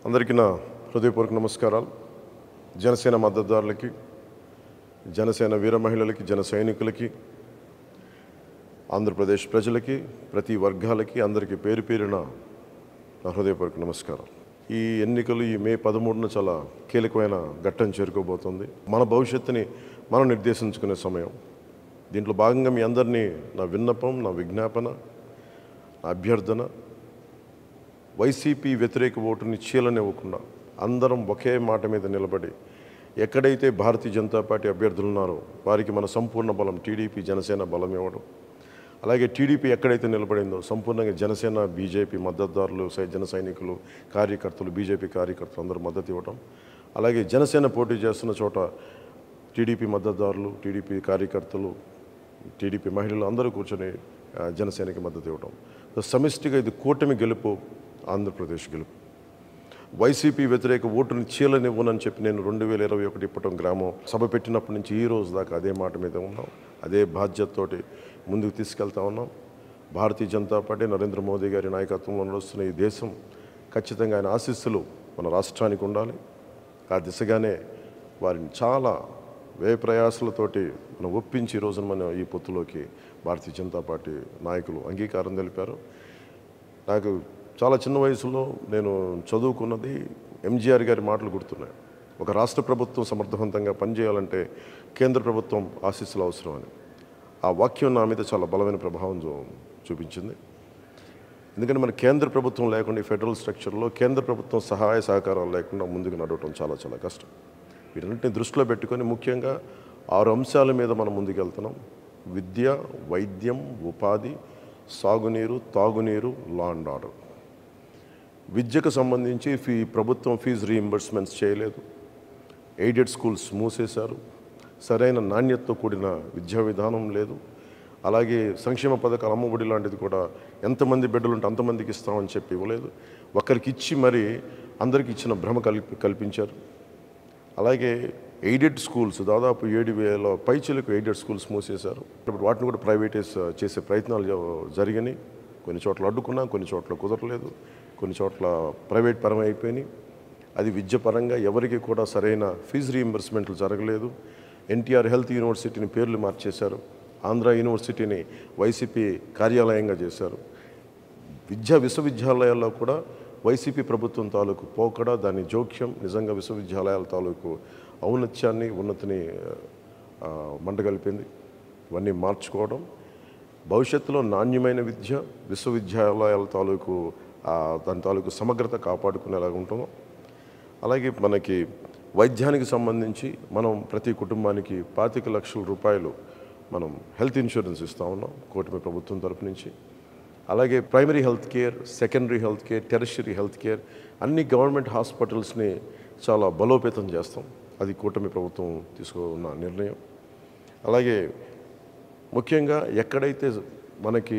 అందరికీ నా హృదయపూర్వక నమస్కారాలు. జనసేన మద్దతుదారులకి, జనసేన వీర మహిళలకి, జన సైనికులకి, ఆంధ్రప్రదేశ్ ప్రజలకి, ప్రతి వర్గాలకి అందరికీ పేరు పేరున నా హృదయపూర్వక నమస్కారాలు. ఈ ఎన్నికలు ఈ మే 13న చాలా కీలకమైన ఘట్టం చేరుకోబోతుంది. మన భవిష్యత్తుని మనం నిర్దేశించుకునే సమయం. దీంట్లో భాగంగా మీ అందరినీ నా విన్నపం, నా విజ్ఞాపన, నా అభ్యర్థన, వైసీపీ వ్యతిరేక ఓటుని చీలనివ్వకుండా అందరం ఒకే మాట మీద నిలబడి ఎక్కడైతే భారతీయ జనతా పార్టీ అభ్యర్థులు ఉన్నారో వారికి మన సంపూర్ణ బలం టీడీపీ జనసేన బలం ఇవ్వడం, అలాగే టీడీపీ ఎక్కడైతే నిలబడిందో సంపూర్ణంగా జనసేన బీజేపీ మద్దతుదారులు, జన సైనికులు, కార్యకర్తలు, బీజేపీ కార్యకర్తలు అందరూ మద్దతు ఇవ్వడం, అలాగే జనసేన పోటీ చేస్తున్న చోట టీడీపీ మద్దతుదారులు, టీడీపీ కార్యకర్తలు, టీడీపీ మహిళలు అందరూ కూర్చొని జనసేనకి మద్దతు ఇవ్వడం. సమిష్టిగా ఇది కూటమి గెలుపు, ఆంధ్రప్రదేశ్ గెలుపు. వైసీపీ వ్యతిరేక ఓటుని చీలనివ్వనని చెప్పి నేను 2021 ఇప్పటం గ్రామం సభ పెట్టినప్పటి నుంచి ఈ రోజు దాకా అదే మాట మీద ఉన్నాం. అదే బాధ్యతతోటి ముందుకు తీసుకెళ్తా ఉన్నాం. భారతీయ జనతా పార్టీ నరేంద్ర మోదీ గారి నాయకత్వంలో నడుస్తున్న ఈ దేశం ఖచ్చితంగా ఆయన ఆశీస్సులు మన రాష్ట్రానికి ఉండాలి. ఆ దిశగానే వారిని చాలా వ్యయ ప్రయాసాలతోటి మనం ఒప్పించి ఈ రోజున మన ఈ పొత్తులోకి భారతీయ జనతా పార్టీ నాయకులు అంగీకారం తెలిపారు. నాకు చాలా చిన్న వయసులో నేను చదువుకున్నది ఎంజీఆర్ గారి మాటలు గుర్తున్నాయి. ఒక రాష్ట్ర ప్రభుత్వం సమర్థవంతంగా పనిచేయాలంటే కేంద్ర ప్రభుత్వం ఆశీస్సులు అవసరం అని. ఆ వాక్యం నా మీద చాలా బలమైన ప్రభావం చూపించింది. ఎందుకంటే మన కేంద్ర ప్రభుత్వం లేకుండా ఈ ఫెడరల్ స్ట్రక్చర్లో కేంద్ర ప్రభుత్వం సహాయ సహకారాలు లేకుండా ముందుకు నడవటం చాలా చాలా కష్టం. వీటన్నింటినీ దృష్టిలో పెట్టుకొని ముఖ్యంగా 6 అంశాల మీద మనం ముందుకెళ్తున్నాం. విద్య, వైద్యం, ఉపాధి, సాగునీరు, తాగునీరు, లా అండ్ ఆర్డర్. విద్యకు సంబంధించి ప్రభుత్వం ఫీజు రీయింబర్స్మెంట్స్ చేయలేదు. ఎయిడెడ్ స్కూల్స్ మూసేశారు. సరైన నాణ్యతతో కూడిన విద్యా విధానం లేదు. అలాగే సంక్షేమ పథకాలు, అమ్మఒడి లాంటిది కూడా ఎంతమంది బిడ్డలు ఉంటే అంతమందికి ఇస్తామని చెప్పి ఇవ్వలేదు. ఒకరికి ఇచ్చి మరి అందరికి ఇచ్చిన భ్రమ కల్పించారు. అలాగే ఎయిడెడ్ స్కూల్స్ దాదాపు 7,000 పైచీలకు ఎయిడెడ్ స్కూల్స్ మూసేశారు. ఇప్పుడు వాటిని కూడా ప్రైవేటైజ్ చేసే ప్రయత్నాలు జరిగినాయి. కొన్ని చోట్ల అడ్డుకున్నా, కొన్ని చోట్ల కుదరలేదు, కొన్ని చోట్ల ప్రైవేట్ పరం అయిపోయినాయి. అది విద్య పరంగా ఎవరికి కూడా సరైన ఫీజు రీయింబర్స్మెంట్లు జరగలేదు. ఎన్టీఆర్ హెల్త్ యూనివర్సిటీని పేర్లు మార్చేశారు. ఆంధ్ర యూనివర్సిటీని వైసీపీ కార్యాలయంగా చేశారు. విశ్వవిద్యాలయాల్లో కూడా వైసీపీ ప్రభుత్వం తాలూకు పోకడ, దాని జోక్యం నిజంగా విశ్వవిద్యాలయాల తాలూకు ఔన్నత్యాన్ని, ఉన్నతిని మంటగలిపింది. ఇవన్నీ మార్చుకోవడం, భవిష్యత్తులో నాణ్యమైన విద్య, విశ్వవిద్యాలయాల తాలూకు దాని తాలూకు సమగ్రత కాపాడుకునేలాగా ఉంటాం. అలాగే మనకి వైద్యానికి సంబంధించి మనం ప్రతి కుటుంబానికి 25 లక్షల రూపాయలు మనం హెల్త్ ఇన్సూరెన్స్ ఇస్తూ ఉన్నాం కూటమి ప్రభుత్వం తరపు నుంచి. అలాగే primary health care, secondary health care, tertiary health care అన్ని గవర్నమెంట్ హాస్పిటల్స్ని చాలా బలోపేతం చేస్తాం. అది కూటమి ప్రభుత్వం తీసుకున్న నిర్ణయం. అలాగే ముఖ్యంగా ఎక్కడైతే మనకి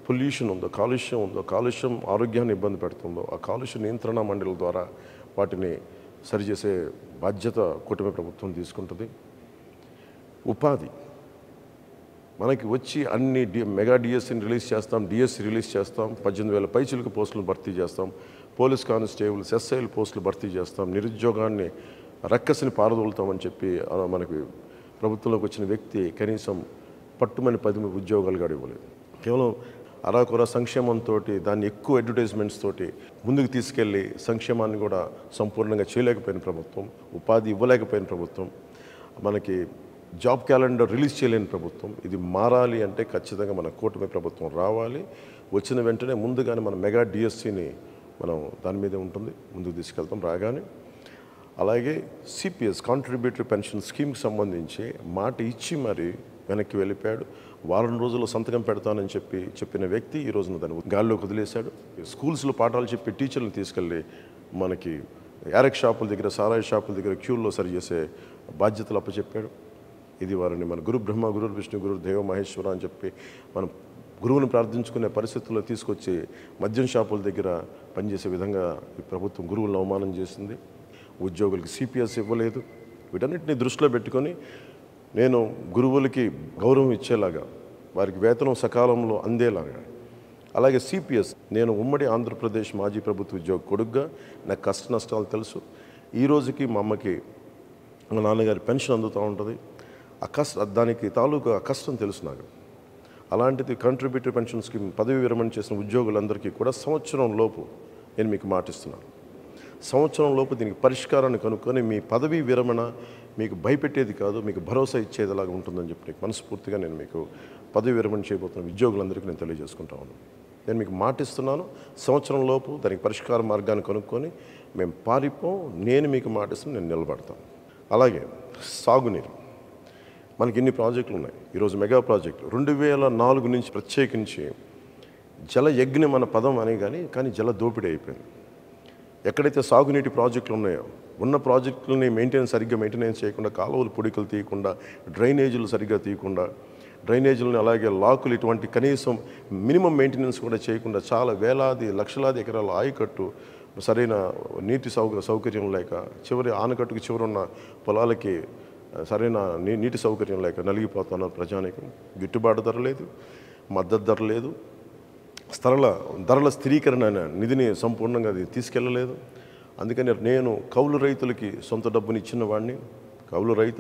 పొల్యూషన్ ఉందో, కాలుష్యం ఉందో, కాలుష్యం ఆరోగ్యాన్ని ఇబ్బంది పెడుతుందో ఆ కాలుష్య నియంత్రణ మండలి ద్వారా వాటిని సరిచేసే బాధ్యత కూటమి ప్రభుత్వం తీసుకుంటుంది. ఉపాధి మనకి వచ్చి అన్ని మెగా డిఎస్సిని రిలీజ్ చేస్తాం, డిఎస్సి రిలీజ్ చేస్తాం, 18,000 పైచిలకు పోస్టులను భర్తీ చేస్తాం, పోలీస్ కానిస్టేబుల్స్, ఎస్ఐలు పోస్టులు భర్తీ చేస్తాం, నిరుద్యోగాన్ని రక్కసిని పారదోలుతామని చెప్పి మనకి ప్రభుత్వంలోకి వచ్చిన వ్యక్తి కనీసం పట్టుమని 10 ఉద్యోగాలు కూడా ఇవ్వలేదు. కేవలం అరాకొర సంక్షేమంతో దాన్ని ఎక్కువ అడ్వర్టైజ్మెంట్స్ తోటి ముందుకు తీసుకెళ్ళి సంక్షేమాన్ని కూడా సంపూర్ణంగా చేయలేకపోయిన ప్రభుత్వం, ఉపాధి ఇవ్వలేకపోయిన ప్రభుత్వం, మనకి జాబ్ క్యాలెండర్ రిలీజ్ చేయలేని ప్రభుత్వం. ఇది మారాలి అంటే ఖచ్చితంగా మన కూటమి ప్రభుత్వం రావాలి. వచ్చిన వెంటనే ముందుగానే మన మెగా డిఎస్సిని మనం దాని మీదే ఉంటుంది, ముందుకు తీసుకెళ్తాం రాగానే. అలాగే సిపిఎస్ కాంట్రిబ్యూటరీ పెన్షన్ స్కీమ్కి సంబంధించి మాట ఇచ్చి మరి వెనక్కి వెళ్ళిపోయాడు. వారం రోజుల్లో సంతకం పెడతానని చెప్పిన వ్యక్తి ఈ రోజున దాన్ని గాల్లోకి వదిలేశాడు. స్కూల్స్లో పాఠాలు చెప్పి టీచర్లను తీసుకెళ్ళి మనకి యారెక్ షాపుల దగ్గర, సారాయి షాపుల దగ్గర క్యూల్లో సరిచేసే బాధ్యతలు అప్పచెప్పాడు. ఇది వారిని మన గురు బ్రహ్మ, గురు విష్ణు, గురు దేవ మహేశ్వర అని చెప్పి మనం గురువుని ప్రార్థించుకునే పరిస్థితుల్లో తీసుకొచ్చి మద్యం షాపుల దగ్గర పనిచేసే విధంగా ఈ ప్రభుత్వం గురువులను అవమానం చేసింది. ఉద్యోగులకి సిపిఎస్ ఇవ్వలేదు. వీటన్నిటిని దృష్టిలో పెట్టుకొని నేను గురువులకి గౌరవం ఇచ్చేలాగా, వారికి వేతనం సకాలంలో అందేలాగా అలాగే సిపిఎస్, నేను ఉమ్మడి ఆంధ్రప్రదేశ్ మాజీ ప్రభుత్వ ఉద్యోగ కొడుకుగా నాకు కష్ట నష్టాలు తెలుసు. ఈ రోజుకి మా అమ్మకి మా నాన్నగారి పెన్షన్ అందుతూ ఉంటుంది. దానికి తాలూకా కష్టం తెలుసు నాకు. అలాంటిది కంట్రిబ్యూటరీ పెన్షన్ స్కీమ్ పదవి విరమణ చేసిన ఉద్యోగులందరికీ కూడా సంవత్సరం లోపు నేను మీకు మాటిస్తున్నాను. సంవత్సరం లోపు దీనికి పరిష్కారాన్ని కనుక్కొని మీ పదవీ విరమణ మీకు భయపెట్టేది కాదు, మీకు భరోసా ఇచ్చేదిలాగా ఉంటుందని చెప్పి మనస్ఫూర్తిగా నేను మీకు పదవి విరమణ చేయబోతున్న ఉద్యోగులందరికీ నేను తెలియజేసుకుంటా ఉన్నాను. నేను మీకు మాటిస్తున్నాను, సంవత్సరం లోపు దానికి పరిష్కార మార్గాన్ని కనుక్కొని మేము పారిపోం. నేను మీకు మాటిస్తాను, నేను నిలబడతాను. అలాగే సాగునీరు, మనకి ఇన్ని ప్రాజెక్టులు ఉన్నాయి. ఈరోజు మెగా ప్రాజెక్టు 2004 నుంచి ప్రత్యేకించి జల యజ్ఞం మన పదం అని కానీ జల దోపిడీ అయిపోయింది. ఎక్కడైతే సాగునీటి ప్రాజెక్టులు ఉన్నాయో ఉన్న ప్రాజెక్టులని సరిగ్గా మెయింటెనెన్స్ చేయకుండా, కాలువలు పొడికలు తీయకుండా, డ్రైనేజీలు సరిగ్గా తీయకుండా, డ్రైనేజీలను అలాగే లాకులు ఇటువంటి కనీసం మినిమం మెయింటెనెన్స్ కూడా చేయకుండా చాలా వేలాది లక్షలాది ఎకరాల ఆయకట్టు సరైన నీటి సౌకర్యం లేక, చివరి ఆనకట్టుకు చివరున్న పొలాలకి సరైన నీటి సౌకర్యం లేక నలిగిపోతున్నారు ప్రజానికి. గిట్టుబాటు ధర లేదు, మద్దతు ధర లేదు, ధరల స్థిరీకరణ నిధిని సంపూర్ణంగా అది తీసుకెళ్ళలేదు. అందుకని నేను కౌలు రైతులకి సొంత డబ్బుని ఇచ్చిన వాడిని. కౌలు రైతు